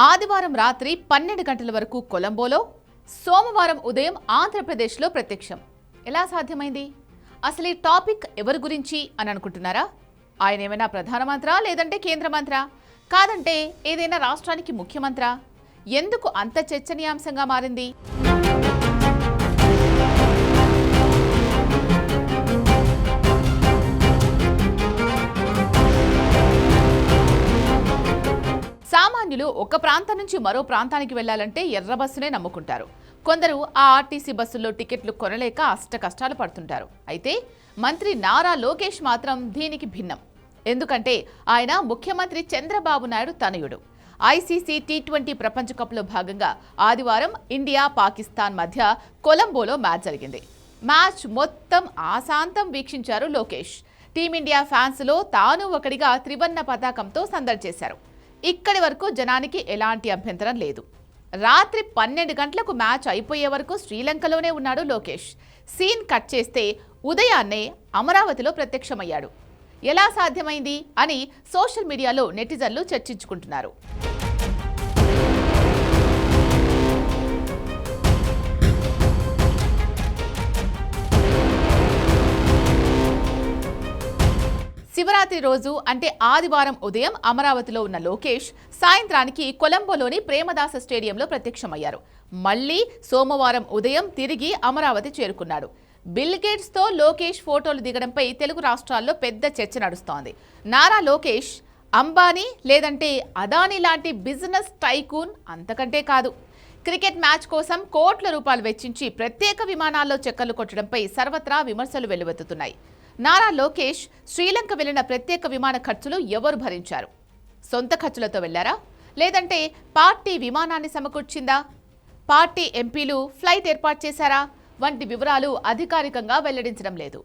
ఆదివారం రాత్రి 12 గంటల వరకు కొలంబోలో, సోమవారం ఉదయం ఆంధ్రప్రదేశ్లో ప్రత్యక్షం. ఎలా సాధ్యమైంది? అసలు ఈ టాపిక్ ఎవరి గురించి అని అనుకుంటున్నారా? ఆయన ఏమైనా ప్రధానమంత్రా లేదంటే కేంద్ర మంత్రా? కాదంటే ఏదైనా రాష్ట్రానికి ముఖ్యమంత్రా? ఎందుకు అంత చర్చనీయాంశంగా మారింది? సామాన్యులు ఒక ప్రాంతం నుంచి మరో ప్రాంతానికి వెళ్లాలంటే ఎర్ర బస్సునే నమ్ముకుంటారు. కొందరు ఆ ఆర్టీసీ బస్సుల్లో టికెట్లు కొనలేక అష్ట కష్టాలు పడుతుంటారు. అయితే మంత్రి నారా లోకేష్ మాత్రం దీనికి భిన్నం. ఎందుకంటే ఆయన ముఖ్యమంత్రి చంద్రబాబు నాయుడు తనయుడు. ఐసీసీ టీ20 ప్రపంచ కప్లో భాగంగా ఆదివారం ఇండియా పాకిస్తాన్ మధ్య కొలంబోలో మ్యాచ్ జరిగింది. మ్యాచ్ మొత్తం ఆశాంతం వీక్షించారు లోకేష్. టీమిండియా ఫ్యాన్స్లో తాను ఒకడిగా త్రివర్ణ పతాకంతో సందడి చేశారు. ఇక్కడి వరకు జనానికి ఎలాంటి అభ్యంతరం లేదు. రాత్రి 12 గంటలకు మ్యాచ్ అయిపోయే వరకు శ్రీలంకలోనే ఉన్నాడు లోకేష్. సీన్ కట్ చేస్తే ఉదయాన్నే అమరావతిలో ప్రత్యక్షమయ్యాడు. ఎలా సాధ్యమైంది అని సోషల్ మీడియాలో నెటిజన్లు చర్చించుకుంటున్నారు. శివరాత్రి రోజు అంటే ఆదివారం ఉదయం అమరావతిలో ఉన్న లోకేష్ సాయంత్రానికి కొలంబోలోని ప్రేమదాస స్టేడియంలో ప్రత్యక్షమయ్యారు. మళ్లీ సోమవారం ఉదయం తిరిగి అమరావతి చేరుకున్నాడు. బిల్ గేట్స్తో లోకేష్ ఫోటోలు దిగడంపై తెలుగు రాష్ట్రాల్లో పెద్ద చర్చ నడుస్తోంది. నారా లోకేష్ అంబానీ లేదంటే అదానీ లాంటి బిజినెస్ టైకూన్ అంతకంటే కాదు. క్రికెట్ మ్యాచ్ కోసం కోట్ల రూపాయలు వెచ్చించి ప్రత్యేక విమానాల్లో చెక్కర్లు కొట్టడంపై సర్వత్రా విమర్శలు వెల్లువెత్తుతున్నాయి. నారా లోకేష్ శ్రీలంక వెళ్లిన ప్రత్యేక విమాన ఖర్చులు ఎవరు భరించారు? సొంత ఖర్చులతో వెళ్లారా? లేదంటే పార్టీ విమానాన్ని సమకూర్చిందా? పార్టీ ఎంపీలు ఫ్లైట్ ఏర్పాటు చేశారా? వంటి వివరాలు అధికారికంగా వెల్లడించడం లేదు.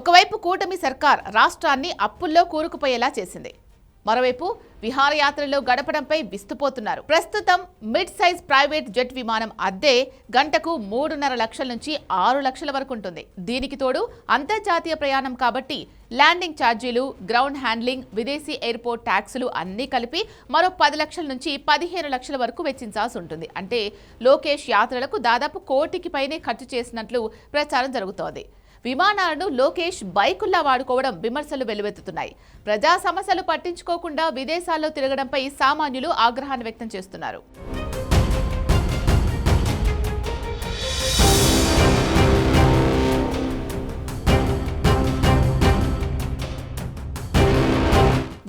ఒకవైపు కూటమి సర్కార్ రాష్ట్రాన్ని అప్పుల్లో కూరుకుపోయేలా చేసింది. మరోవైపు విహారయాత్రలో గడపడంపై విస్తుపోతున్నారు. ప్రస్తుతం మిడ్ సైజ్ ప్రైవేట్ జెట్ విమానం అద్దె గంటకు 3.5 లక్షల నుంచి 6 లక్షల వరకు ఉంటుంది. దీనికి తోడు అంతర్జాతీయ ప్రయాణం కాబట్టి ల్యాండింగ్ ఛార్జీలు, గ్రౌండ్ హ్యాండ్లింగ్, విదేశీ ఎయిర్పోర్ట్ ట్యాక్సులు అన్నీ కలిపి మరో 10 లక్షల నుంచి 15 లక్షల వరకు వెచ్చించాల్సి ఉంటుంది. అంటే లోకేష్ యాత్రలకు దాదాపు కోటికి పైనే ఖర్చు చేసినట్లు ప్రచారం జరుగుతోంది. విమానాలను లోకేష్ బైకుల్లా వాడుకోవడం విమర్శలు వెల్లువెత్తుతున్నాయి. ప్రజా సమస్యలు పట్టించుకోకుండా విదేశాల్లో తిరగడంపై సామాన్యులు ఆగ్రహాన్ని వ్యక్తం చేస్తున్నారు.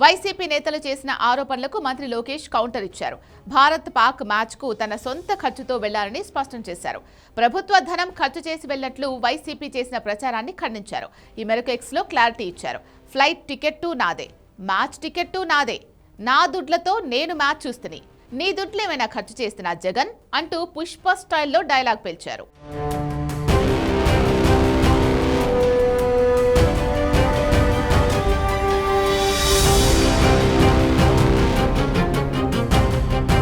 వైసీపీ నేతలు చేసిన ఆరోపణలకు మంత్రి లోకేష్ కౌంటర్ ఇచ్చారు. భారత్ పాక్ మ్యాచ్కు తన సొంత ఖర్చుతో వెళ్లారని స్పష్టం చేశారు. ప్రభుత్వ ధనం ఖర్చు చేసి వెళ్లట్లు వైసీపీ చేసిన ప్రచారాన్ని ఖండించారు. ఈ మేరకు ఎక్స్లో క్లారిటీ ఇచ్చారు. ఫ్లైట్ టికెట్టు నాదే, మ్యాచ్ టికెట్టు నాదే, నా దుడ్లతో నేను మ్యాచ్ చూస్తుని, నీ దుడ్లేమైనా ఖర్చు చేస్తున్నా జగన్ అంటూ పుష్ప స్టైల్లో డైలాగ్ పేల్చారు.